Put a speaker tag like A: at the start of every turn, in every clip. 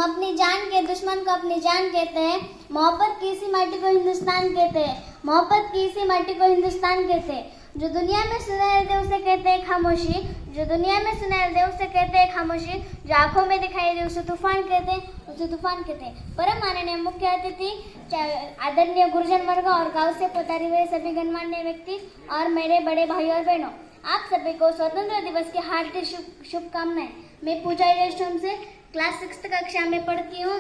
A: अपनी जान के दुश्मन को अपनी जान कहते हैं। मोहब्बत की इसी माटी को हिंदुस्तान कहते हैं। मोहब्बत की इसी माटी को हिंदुस्तान कहते हैं। जो दुनिया में सुनहरे दे उसे कहते हैं खामोशी। जो दुनिया में सुनहरे दे उसे कहते हैं खामोशी। जो आंखों में दिखाई दे उसे तूफान कहते हैं। उसे तूफान कहते हैं। परम माननीय मुख्य अतिथि, आदरणीय गुरुजन वर्ग और गांव से पधारे हुए सभी गणमान्य व्यक्ति और मेरे बड़े भाई और बहनों, आप सभी को स्वतंत्रता दिवस की हार्दिक शुभकामनाएं। मैं पूजा रेस्टोरेंट से क्लास 6 कक्षा में पढ़ती हूँ।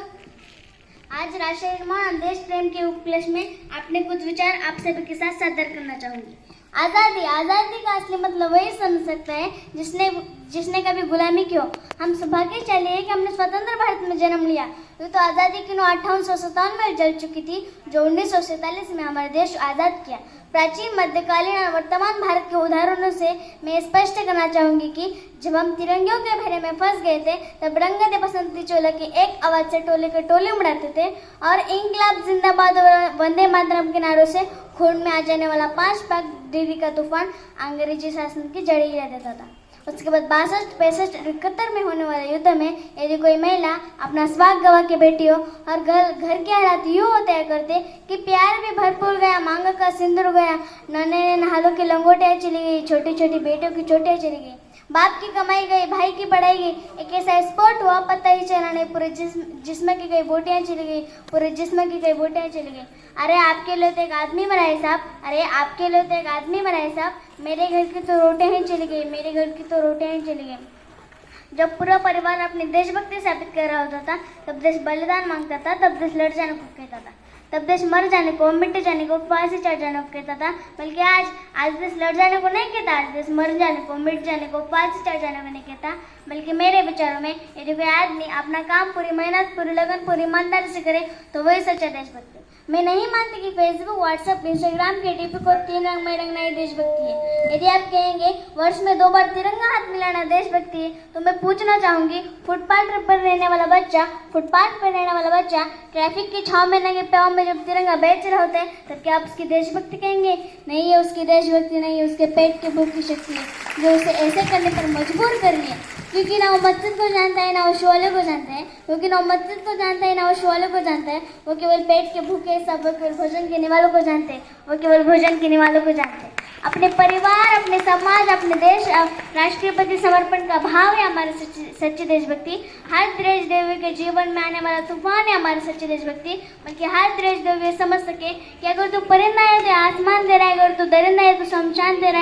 A: आज राष्ट्र निर्माण और देश प्रेम के उपलक्ष्य में अपने कुछ विचार आप सभी के साथ साझा करना चाहूंगी। आज़ादी का असली मतलब वही समझ सकता है जिसने कभी गुलामी की हो। हम सौभाग्यशाली है कि हमने स्वतंत्र भारत में जन्म लिया। ये तो आज़ादी की 1857 में जल चुकी थी, जो 1947 में हमारा देश आज़ाद किया। प्राचीन, मध्यकालीन और वर्तमान भारत के उदाहरणों से मैं स्पष्ट करना चाहूंगी कि जब हम तिरंगियों के घेरे में फंस गए थे, तब रंगदे बसंती चोला की एक आवाज से टोले के टोले उड़ाते थे और इंकलाब जिंदाबाद और वंदे मातरम के नारों से खून में आ जाने वाला 5 पाक डिग्री का तूफान अंग्रेजी शासन की जड़ी गिरा देता था। उसके बाद 62, 65, 71 में होने वाले युद्ध में यदि कोई महिला अपना स्वाग गवा के बैठी हो और घर के हालात यूँ होते करते कि प्यार भी भरपूर गया, मांग का सिंदूर गया, नन्हे नहालों की लंगोटियाँ चली गई, छोटी छोटी बेटियों की चोटियाँ चली गई, बाप की कमाई गई, भाई की पढ़ाई गई, एक ऐसा स्पॉट हुआ पता ही चला नहीं, पूरे जिस्म की गई बोटियाँ चली गई, पूरे जिस्म की गई बोटियाँ चली गई। अरे आपके लिए तो एक आदमी मरा है साहब, अरे आपके लिए तो एक आदमी मरा है साहब, मेरे घर की तो रोटियाँ ही चली गई, मेरे घर की तो रोटियाँ ही चली गई। जब पूरा परिवार अपनी देशभक्ति साबित कर रहा होता था, तब देश बलिदान मांगता था, तब देश लड़ जाने को कहता था, तब देश मर जाने को, मिट जाने को, फांसी चढ़ जाने को कहता था। बल्कि आज देश लड़ जाने को नहीं कहता, आज देश मर जाने को, मिट जाने को, फांसी चढ़ जाने को नहीं कहता। बल्कि मेरे विचारों में यदि कोई आदमी अपना काम पूरी मेहनत, पूरी लगन, पूरी ईमानदारी से करे तो वही सच्चा देशभक्ति। मैं नहीं मानती कि फेसबुक, व्हाट्सएप, इंस्टाग्राम के डीपी को 3 रंग में रंगना ही देशभक्ति है। यदि आप कहेंगे वर्ष में 2 बार तिरंगा हाथ मिलाना देशभक्ति है, तो मैं पूछना चाहूंगी, फुटपाथ पर रहने वाला बच्चा ट्रैफिक की छांव में नंगे पांव में जब तिरंगा बेच रहे होते हैं, तब क्या आप उसकी देशभक्ति कहेंगे? नहीं है उसकी देशभक्ति, नहीं है उसके पेट के भूख की शक्ति है जो उसे ऐसे करने पर मजबूर कर रही है। क्योंकि ना वो मस्जिद को जानता है, ना वो शोले को जानता है। क्योंकि ना वो मस्जिद को जानता है, ना वो शोले को जानता है। वो केवल पेट के भूखे, सब केवल भोजन गिने वालों को जानते हैं। वो केवल भोजन गिने वालों को जानते हैं। अपने परिवार, अपने समाज, अपने देश, राष्ट्रीय प्रति समर्पण का भाव है हमारी सच्ची देशभक्ति। हर देशदेवी के जीवन में आने वाला तूफान है हमारी सच्ची देशभक्ति। बल्कि हर देशदेवी समझ सके कि अगर तू परिंदा है तो आसमान दे रहा है, अगर तू दरिंदा है तो शमशान दे रहा है।